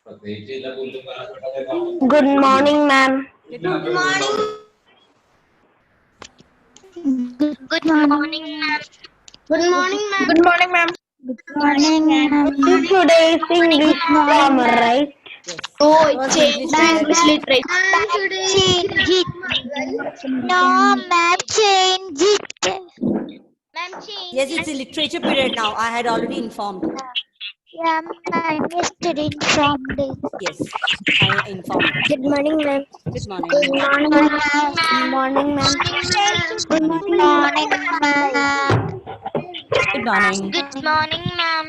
Good morning, ma'am. Good morning. Good morning, ma'am. Good morning, ma'am. Good morning, ma'am. Good morning, ma'am. Today is English grammar, right? Yes. Oh, It was English literature. Ma'am, change it. No, ma'am, change it. Ma'am, change Yes, it. it's a literature period now. I had already informed. Yeah, ma'am, yesterday informed it. Yes, I informed. Good morning, ma'am. Good morning. Good morning, ma'am. Good morning, ma'am. Good morning, ma'am. Good morning. Good morning, ma'am.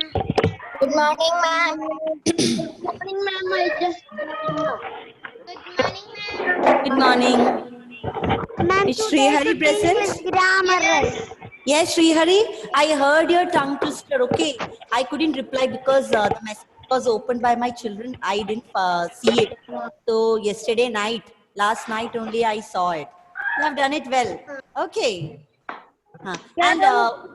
Good morning, ma'am. Good morning, ma'am. I just Good morning, ma'am. Good morning. Ma'am, Is today Srihari is present? English grammar, right? Yes, Srihari. I heard your tongue twister. Okay. I couldn't reply because the message was opened by my children. I didn't see it. So yesterday night, last night only I saw it. You have done it well. Okay. And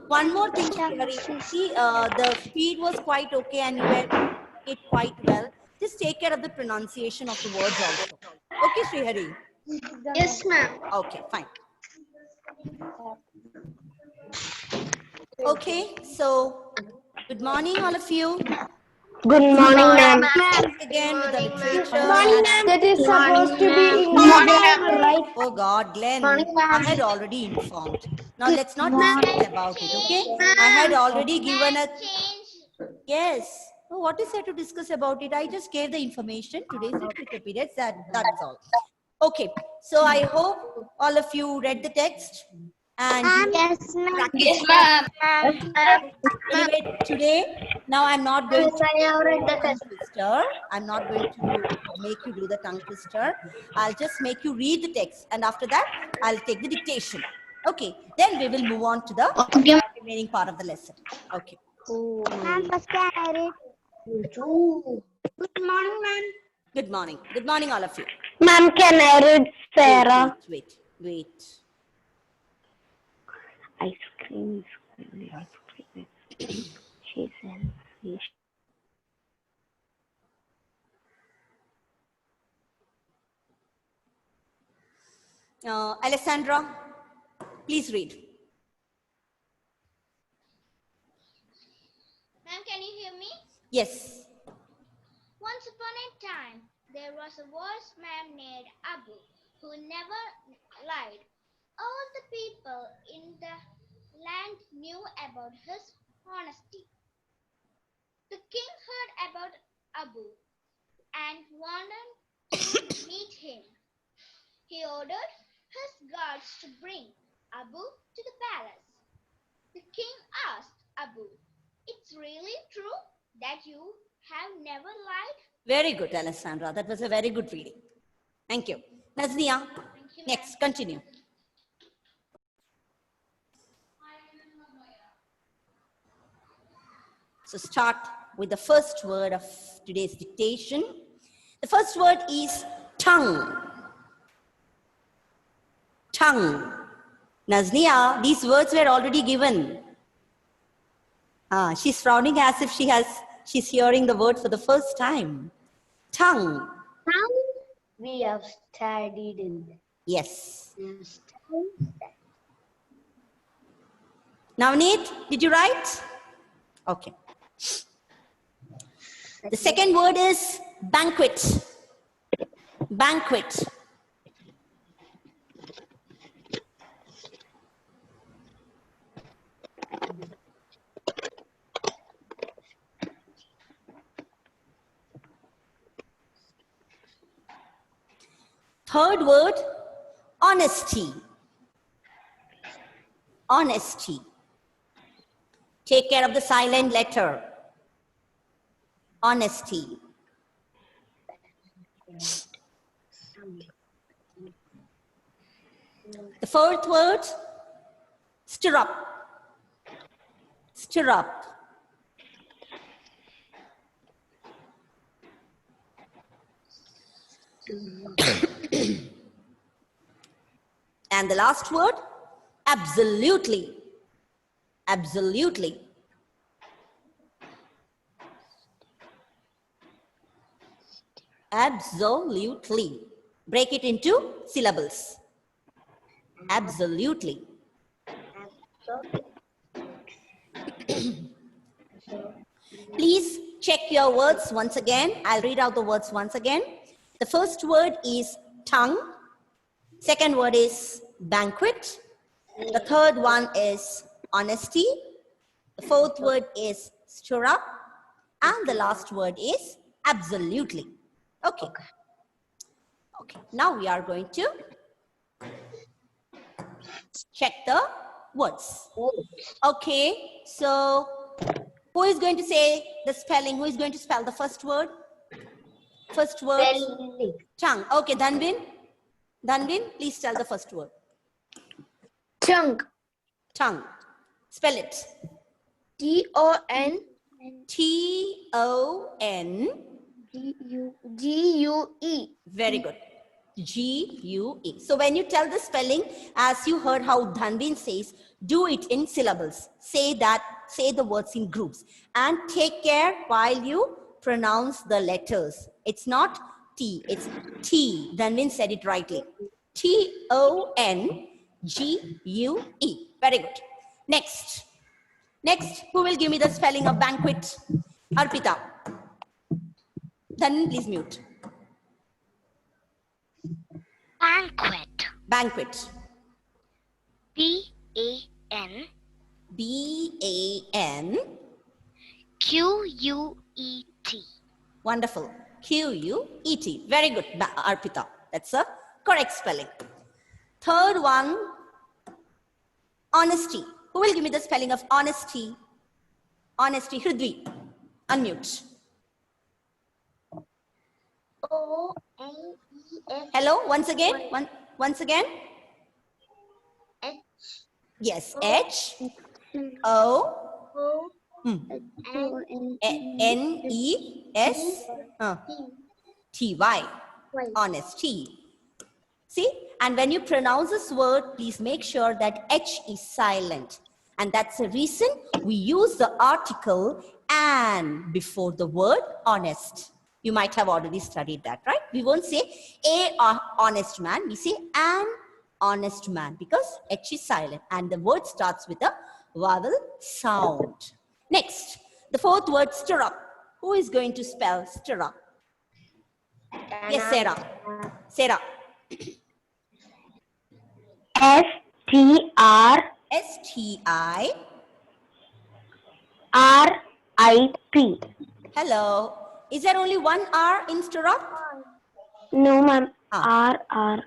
one more thing, Srihari. See, the speed was quite okay and you were doing it quite well. Just take care of the pronunciation of the words also. Okay, Srihari. Yes, ma'am. Okay, fine. Okay, so good morning, all of you. Good morning, ma'am. Back again with the literature. Morning, And ma'am. That is supposed to be Good English morning, ma'am. grammar, right? oh God, Glenn, Morning, ma'am. I had already informed. Now let's not morning. discuss about it, okay? I had already given a yes. Oh, what is there to discuss about it? I just gave the information. Today's literature period. That's all. Okay, so I hope all of you read the text and you Yes, ma'am. practice. Anyway, today, now I'm not going to I have read the tongue test. twister. I'm not going to make you do the tongue twister. I'll just make you read the text, and after that, I'll take the dictation. Okay, then we will move on to the remaining part of the lesson. Okay. Ma'am, first can I read? Good morning, ma'am. Good morning. Good morning, all of you. Ma'am, can I read Sarah? Wait. Ice cream. She said. Alessandra, please read. Ma'am, can you hear me? Yes. Once upon a time, there was a wise man named Abu who never lied. All the people in the land knew about his honesty. The king heard about Abu and wanted to meet him. He ordered his guards to bring Abu to the palace. The king asked Abu, "It's really true that you have never lied?" Very good, Alessandra. That was a very good reading. Thank you. Naznia, Thank you, next, continue. So start with the first word of today's dictation. The first word is tongue. Tongue. Naznia, these words were already given. She's frowning as if she's hearing the word for the first time. Tongue. We have studied in Yes. Navneet, did you write? Okay. The second word is banquet. Banquet. Third word, honesty. Honesty. Take care of the silent letter. Honesty. The fourth word, stirrup. Stirrup. And the last word, absolutely. Absolutely. Absolutely. Break it into syllables. Absolutely. Please check your words once again. I'll read out the words once again. The first word is tongue. Second word is banquet. The third one is honesty. The fourth word is stir up. And the last word is absolutely. Okay. Okay. Now we are going to check the words. Okay. So who is going to say the spelling? Who is going to spell the first word? First word. Tongue. Okay. Dhanvin. Dhanvin, please tell the first word. Tongue. Tongue. Spell it. T-O-N. T-O-N. G-U-E. Very good. G-U-E. So when you tell the spelling, as you heard how Dhanvin says, do it in syllables. Say the words in groups. And take care while you pronounce the letters. It's not T, it's T. Dhanvin said it rightly. T-O-N-G-U-E. Very good. Next. Next, who will give me the spelling of banquet? Arpita. Dhanvin, please mute. Banquet. Banquet. B-A-N. B-A-N. Q-U-E-T. Wonderful. Q-U-E-T. Very good, Arpita. That's a correct spelling. Third one, honesty. Who will give me the spelling of honesty? Honesty. Hridvi. Unmute. O-N-E-S. Hello, once again. Once again. H. Yes, H O O. N E S T Y. Honesty. See, and when you pronounce this word, please make sure that H is silent. And that's the reason we use the article "an" before the word honest. You might have already studied that, right? We won't say a honest man. We say an honest man because H is silent and the word starts with a vowel sound. Next, the fourth word, stir up. Who is going to spell stir up? Yes, Sarah. Sarah. S-T-R-R-I-P. S-T-I-R-I-P. Hello. Is there only one R in stir up? No, ma'am. R-R-U.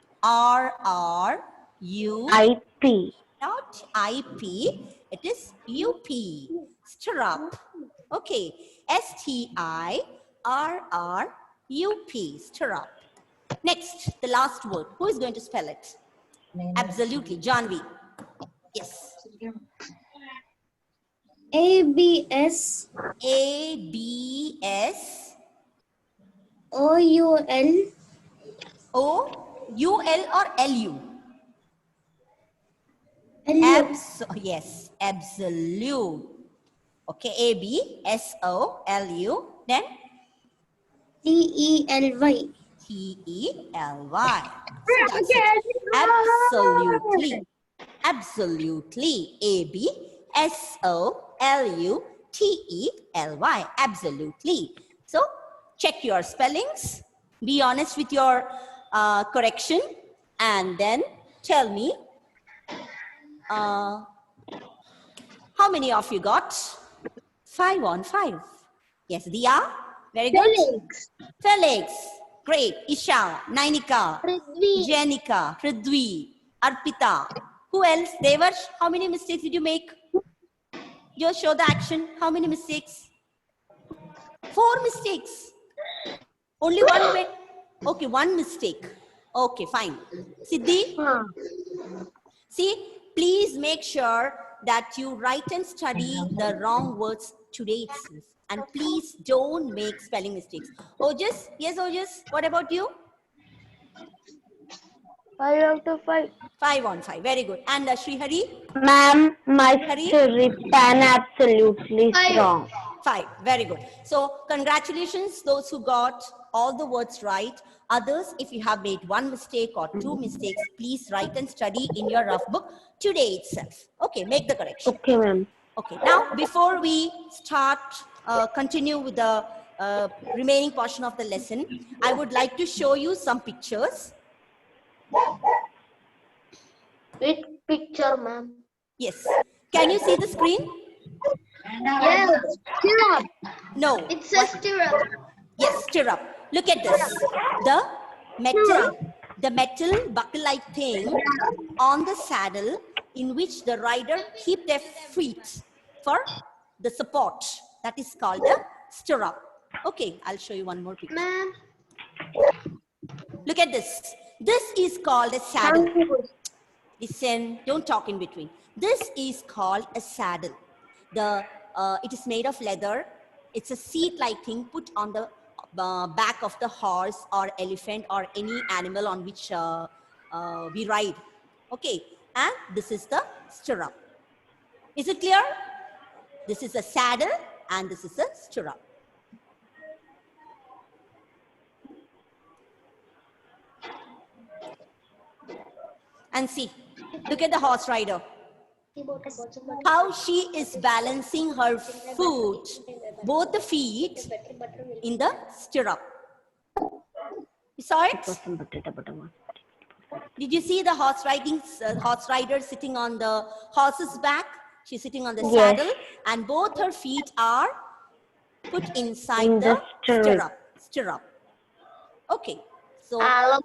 I-P. Not I-P. It is U-P. Stir up. Okay. S-T-I-R-R-U-P. Stir up. Next, the last word. Who is going to spell it? Absolutely. Janvi. Yes. A-B-S. A-B-S. O-U-L. O-U-L or L-U? Yes. Absolute. Okay. A-B-S-O-L-U. Then? T-E-L-Y. T-E-L-Y. Absolutely. Absolutely. A-B-S-O-L-U-T-E-L-Y. Absolutely. So, check your spellings. Be honest with your correction. And then tell me how many of you got 5 on 5? Yes, Dia. Very good. Felix. Great. Isha, Nainika, Jenica, Hridvi, Arpita. Who else? Devarsh, how many mistakes did you make? Just show the action. How many mistakes? 4 mistakes. Only one way. Okay, 1 mistake. Okay, fine. Siddhi? See, please make sure that you write and study the wrong words today itself. And please don't make spelling mistakes. Ojas? Yes, Ojas? What about you? 5 out of 5. 5 on 5. Very good. And Srihari? Ma'am, my Hari? written absolutely wrong. 5. Very good. So congratulations, those who got all the words right. Others, if you have made one mistake or two mistakes, please write and study in your rough book today itself. Okay, make the correction. Okay, ma'am. Okay, now before we start, continue with the remaining portion of the lesson, I would like to show you some pictures. Which picture, ma'am? Yes. Can you see the screen? Yes, stirrup. No. It says stirrup. Yes, stirrup. Look at this. The metal buckle-like thing on the saddle in which the rider keep their feet for the support. That is called a stirrup. Okay, I'll show you one more picture. Ma'am. Look at this. This is called a saddle. Listen, don't talk in between. This is called a saddle. It is made of leather. It's a seat-like thing put on the back of the horse or elephant or any animal on which we ride. Okay, and this is the stirrup. Is it clear? This is a saddle and this is a stirrup. And see, look at the horse rider. How she is balancing her foot, both the feet in the stirrup. You saw it? Did you see the horse rider sitting on the horse's back? She's sitting on the saddle and both her feet are put inside the stirrup. Okay. So I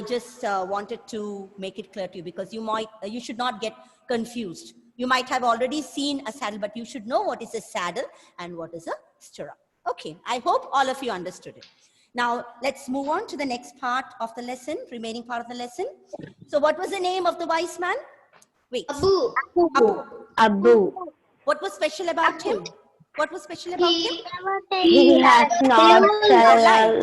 just wanted to make it clear to you because you should not get confused. You might have already seen a saddle, but you should know what is a saddle and what is a stirrup. Okay, I hope all of you understood it. Now let's move on to the next part of the lesson, remaining part of the lesson. So what was the name of the wise man? Wait. Abu. What was special about him? What was special about him? He has not a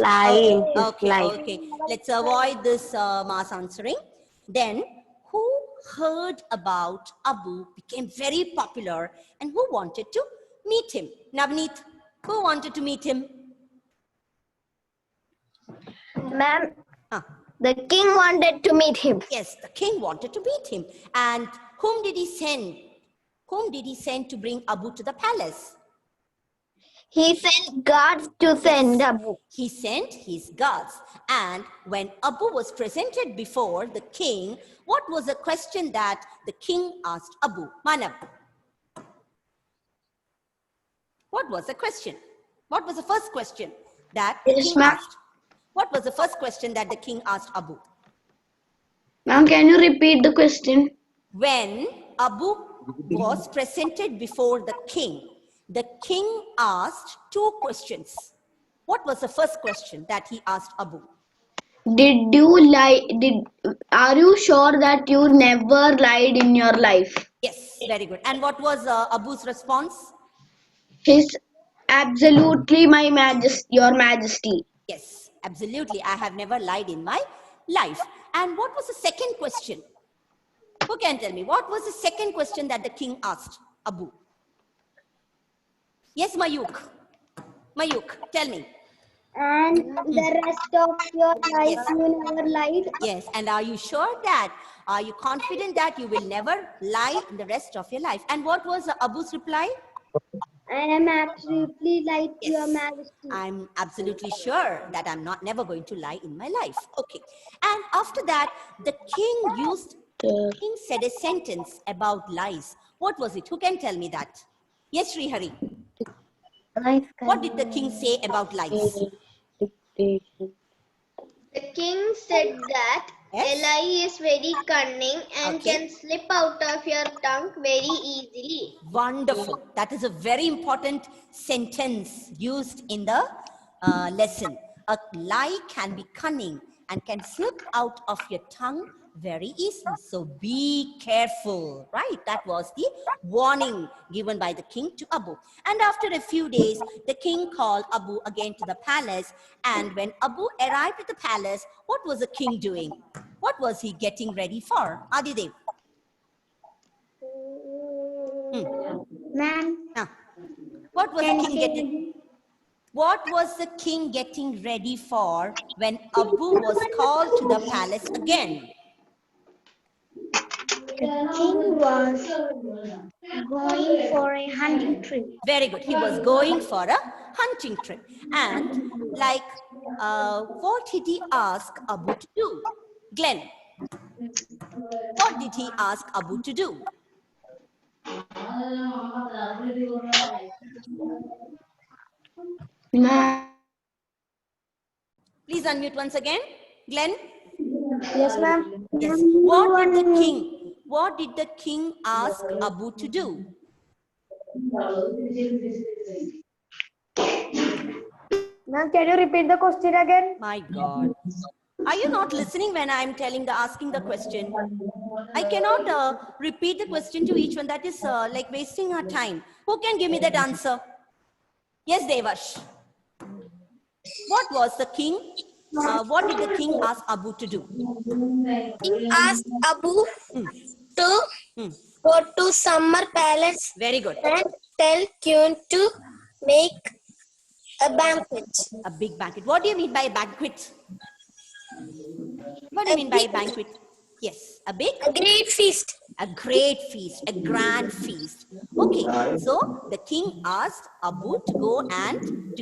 lie in his life. Okay. Let's avoid this mass answering. Then, who heard about Abu became very popular and who wanted to meet him? Navneet, who wanted to meet him? Ma'am, the king wanted to meet him. Yes, the king wanted to meet him. And whom did he send? Whom did he send to bring Abu to the palace? He sent guards to send Abu. He sent his guards. And when Abu was presented before the king, what was the question that the king asked Abu? Manav. What was the question? What was the first question that the king asked? What was the first question that the king asked Abu? Ma'am, can you repeat the question? When Abu was presented before the king asked two questions. What was the first question that he asked Abu? Did you lie? Are you sure that you never lied in your life? Yes, very good. And what was Abu's response? His absolutely, your majesty. Yes, absolutely. I have never lied in my life. And what was the second question? Who can tell me? What was the second question that the king asked Abu? Yes, Mayuk. Mayuk, tell me. And the rest of your life you never lied? Yes, and are you confident that you will never lie in the rest of your life? And what was Abu's reply? I am absolutely lied to your majesty. I'm absolutely sure that I'm never going to lie in my life. Okay. And after that, the king said a sentence about lies. What was it? Who can tell me that? Yes, Srihari. What did the king say about lies? The king said that a lie is very cunning and can slip out of your tongue very easily. Wonderful. That is a very important sentence used in the lesson. A lie can be cunning and can slip out of your tongue very easily. So be careful, right? That was the warning given by the king to Abu. And after a few days, the king called Abu again to the palace. And when Abu arrived at the palace, what was the king doing? What was he getting ready for? Adidev. Ma'am, What was the king getting? What was the king getting ready for when Abu was called to the palace again? The king was going for a hunting trip. Very good. He was going for a hunting trip. And like, what did he ask Abu to do? Glenn, what did he ask Abu to do? Please unmute once again. Glenn? Yes, ma'am. Yes. What did the king ask Abu to do? Ma'am, can you repeat the question again? My God. Are you not listening when I'm asking the question? I cannot repeat the question to each one. That is like wasting our time. Who can give me that answer? Yes, Devash. What was the king? What did the king ask Abu to do? King asked Abu to go to summer palace. Very good. And tell Queen to make a banquet. A big banquet. What do you mean by a banquet? What do you mean by a banquet? Yes, a great feast. A great feast, a grand feast. Okay, so the king asked Abu to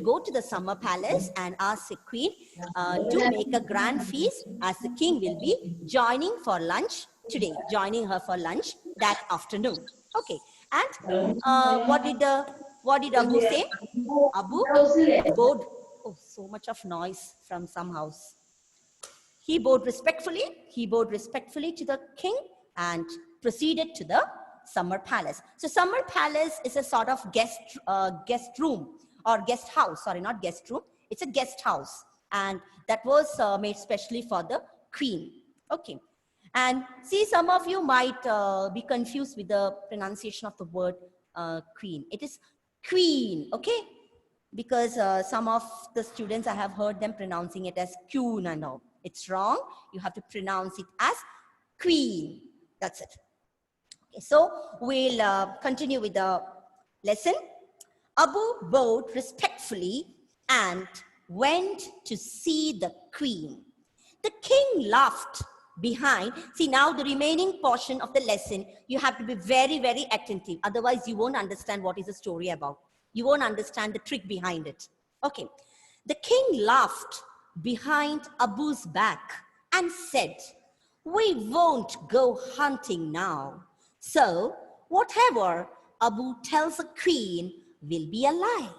go to the summer palace and ask the queen to make a grand feast, as the king will be joining for lunch today, joining her for lunch that afternoon. Okay, and what did Abu say? Abu bowed. Oh, so much of noise from some house. He bowed respectfully to the king and proceeded to the summer palace. So summer palace is a sort of guest room or guest house. Sorry, not guest room. It's a guest house, and that was made specially for the queen. Okay, and see, some of you might be confused with the pronunciation of the word queen. It is queen. Okay, because some of the students, I have heard them pronouncing it as queen and all. It's wrong. You have to pronounce it as queen. That's it. Okay, so we'll continue with the lesson. Abu bowed respectfully and went to see the queen. The king laughed behind. See, now the remaining portion of the lesson, you have to be very, very attentive. Otherwise, you won't understand what is the story about. You won't understand the trick behind it. Okay. The king laughed behind Abu's back and said, "We won't go hunting now. So whatever Abu tells the queen will be a lie.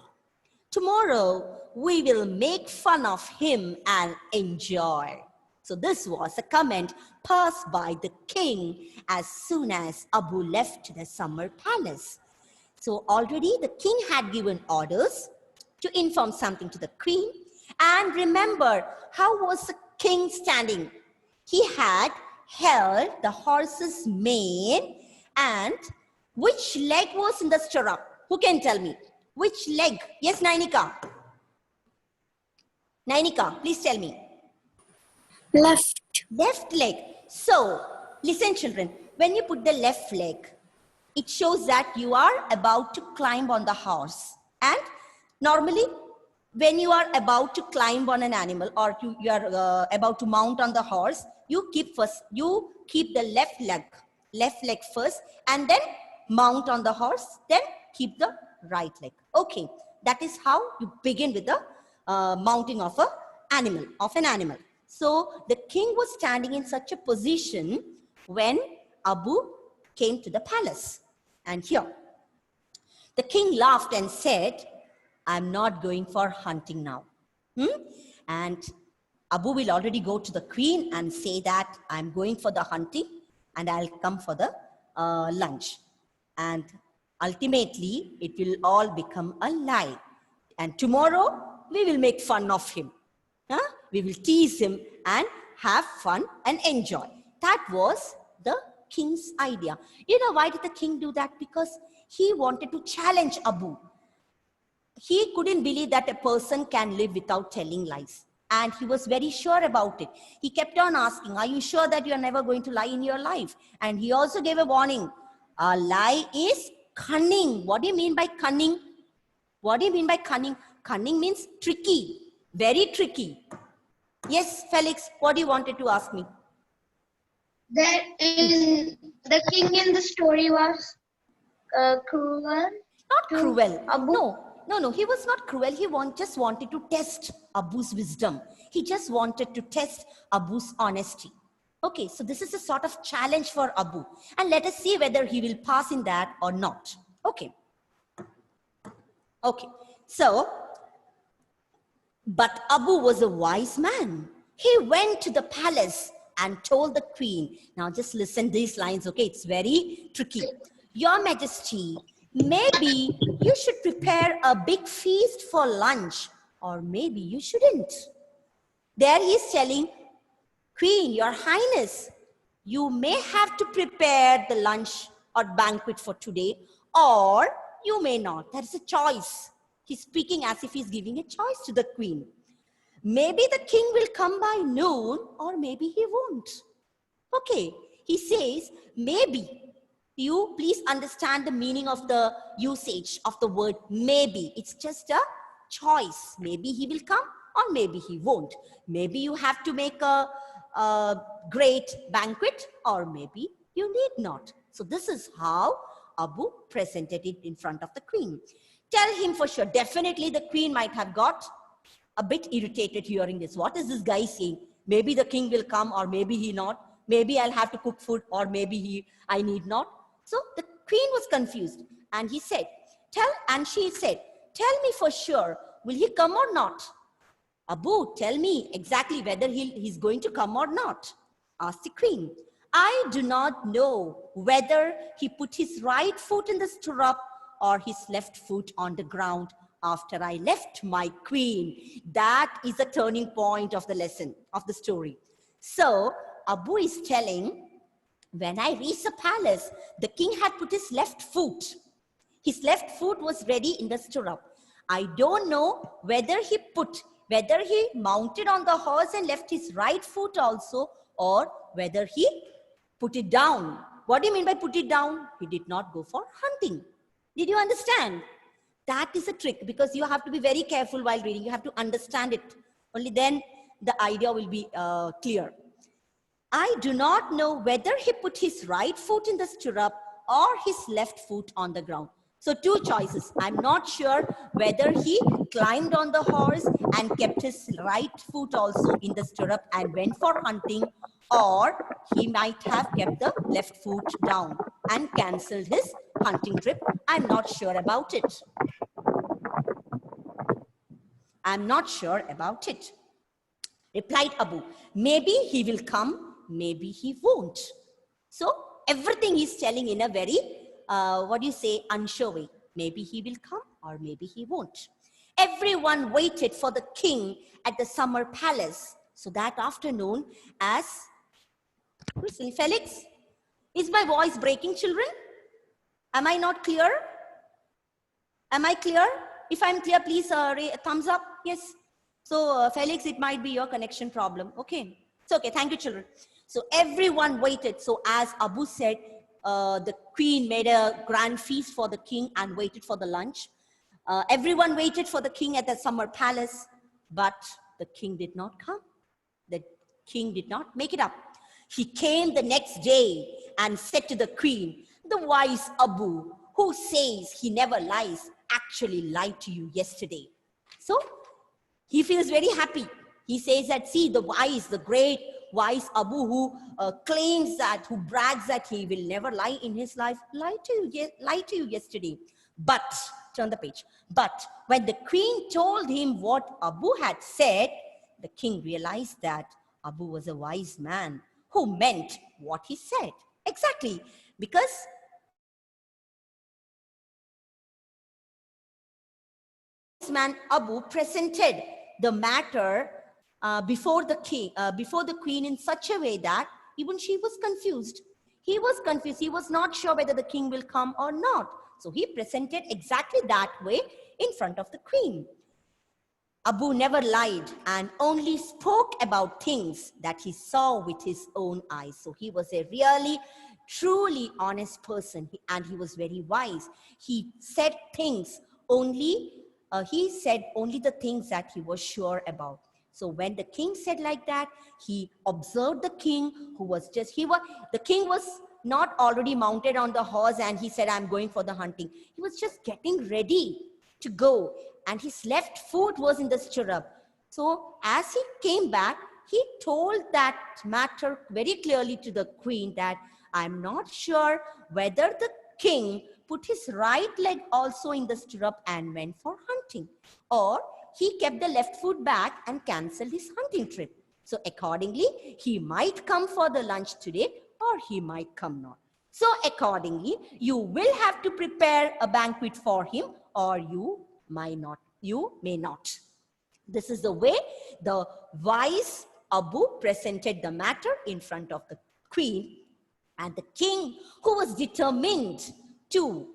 Tomorrow we will make fun of him and enjoy." So this was a comment passed by the king as soon as Abu left the summer palace. So already the king had given orders to inform something to the queen. And remember, how was the king standing? He had held the horse's mane, and which leg was in the stirrup? Who can tell me? Which leg? Yes, Nainika. Nainika, please tell me. Left. Left leg. So, listen children, when you put the left leg, it shows that you are about to climb on the horse. And normally, when you are about to climb on an animal or you are about to mount on the horse, you keep the left leg first, and then mount on the horse, then keep the right leg. Okay, that is how you begin with the mounting of an animal. So the king was standing in such a position when Abu came to the palace. And here, the king laughed and said, "I'm not going for hunting now." And Abu will already go to the queen and say that I'm going for the hunting and I'll come for the lunch. And ultimately, it will all become a lie. And tomorrow, we will make fun of him. We will tease him and have fun and enjoy. That was the king's idea. You know, why did the king do that? Because he wanted to challenge Abu. He couldn't believe that a person can live without telling lies. And he was very sure about it. He kept on asking, "Are you sure that you are never going to lie in your life?" And he also gave a warning. A lie is cunning. What do you mean by cunning? What do you mean by cunning? Cunning means tricky, very tricky. Yes, Felix, what do you wanted to ask me? That in the king in the story was cruel. Not to cruel. Abu? No. He was not cruel. He just wanted to test Abu's wisdom. He just wanted to test Abu's honesty. Okay, so this is a sort of challenge for Abu. And let us see whether he will pass in that or not. Okay. Okay. So, but Abu was a wise man. He went to the palace and told the queen. Now just listen these lines, okay? It's very tricky. Your Majesty, maybe you should prepare a big feast for lunch, or maybe you shouldn't. There he is telling, Queen, Your Highness, you may have to prepare the lunch or banquet for today, or you may not. That is a choice. He's speaking as if he's giving a choice to the queen. Maybe the king will come by noon, or maybe he won't. Okay, he says, maybe. You please understand the meaning of the usage of the word maybe. It's just a choice. Maybe he will come, or maybe he won't. Maybe you have to make a great banquet, or maybe you need not. So this is how Abu presented it in front of the queen. Tell him for sure. Definitely the queen might have got a bit irritated hearing this. What is this guy saying? Maybe the king will come, or maybe he not. Maybe I'll have to cook food, or maybe I need not. So the queen was confused, and she said, tell me for sure, will he come or not? Abu, tell me exactly whether he's going to come or not, asked the queen. I do not know whether he put his right foot in the stirrup or his left foot on the ground after I left my queen. That is the turning point of the lesson, of the story. So Abu is telling, when I reached the palace, the king had put his left foot. His left foot was ready in the stirrup. I don't know whether he mounted on the horse and left his right foot also, or whether he put it down. What do you mean by put it down? He did not go for hunting. Did you understand? That is a trick, because you have to be very careful while reading. You have to understand it. Only then the idea will be clear. I do not know whether he put his right foot in the stirrup or his left foot on the ground. So two choices. I'm not sure whether he climbed on the horse and kept his right foot also in the stirrup and went for hunting, or he might have kept the left foot down and cancelled his hunting trip. I'm not sure about it. I'm not sure about it, replied Abu. Maybe he will come, maybe he won't. So everything he's telling in a very, unsure way. Maybe he will come, or maybe he won't. Everyone waited for the king at the summer palace. So that afternoon, as Felix, is my voice breaking, children? Am I not clear? Am I clear? If I'm clear, please thumbs up. Yes. So Felix, it might be your connection problem. Okay. It's okay. Thank you, children. So everyone waited. So as Abu said, the queen made a grand feast for the king and waited for the lunch. Everyone waited for the king at the summer palace, but the king did not come. The king did not make it up. He came the next day and said to the queen, the wise Abu, who says he never lies, actually lied to you yesterday. So he feels very happy. He says that, see, the great wise Abu who claims that, who brags that he will never lie in his life, lied to you yesterday. But, turn the page. But when the queen told him what Abu had said, the king realized that Abu was a wise man who meant what he said. Exactly. Because man Abu presented the matter before the queen in such a way that even she was confused. He was confused. He was not sure whether the king will come or not. So he presented exactly that way in front of the queen. Abu never lied and only spoke about things that he saw with his own eyes. So he was a really, truly honest person, and he was very wise. He said things only he said only the things that he was sure about. So when the king said like that, he observed the king who was just, the king was not already mounted on the horse and he said, I'm going for the hunting. He was just getting ready to go and his left foot was in the stirrup. So as he came back, he told that matter very clearly to the queen that I'm not sure whether the king put his right leg also in the stirrup and went for hunting, or he kept the left foot back and cancelled his hunting trip. So accordingly, he might come for the lunch today or he might come not. So accordingly, you will have to prepare a banquet for him or you may not. This is the way the wise Abu presented the matter in front of the queen, and the king, who was determined to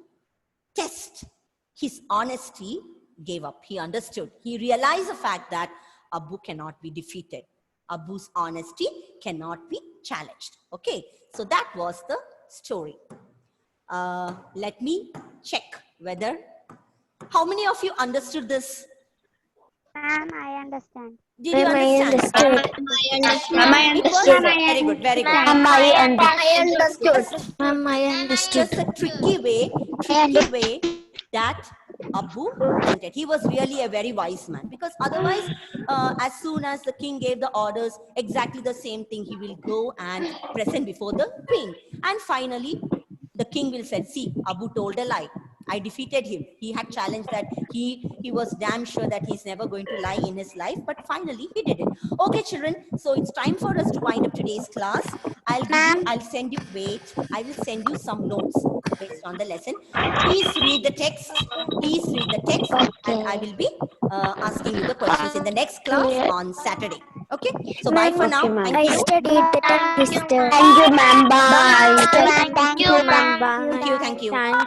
test his honesty, gave up. He understood. He realized the fact that Abu cannot be defeated. Abu's honesty cannot be challenged. Okay, so that was the story. Let me check whether, how many of you understood this? Ma'am, I understand. Did you understand? I It was understood. very good, very good. Ma'am, I understood. Ma'am, I understood. Just a tricky way that Abu presented. He was really a very wise man, because otherwise, as soon as the king gave the orders, exactly the same thing he will go and present before the queen. And finally, the king will say, see, Abu told a lie. I defeated him. He had challenged that he was damn sure that he's never going to lie in his life, but finally he did it. Okay, children, so it's time for us to wind up today's class. I will send you some notes based on the lesson. Please read the text. And I will be asking you the questions in the next class on Saturday. Okay, so bye for now. Thank I you. studied the tongue twister. Thank you, ma'am. Bye. Thank you, ma'am. Thank you. Thank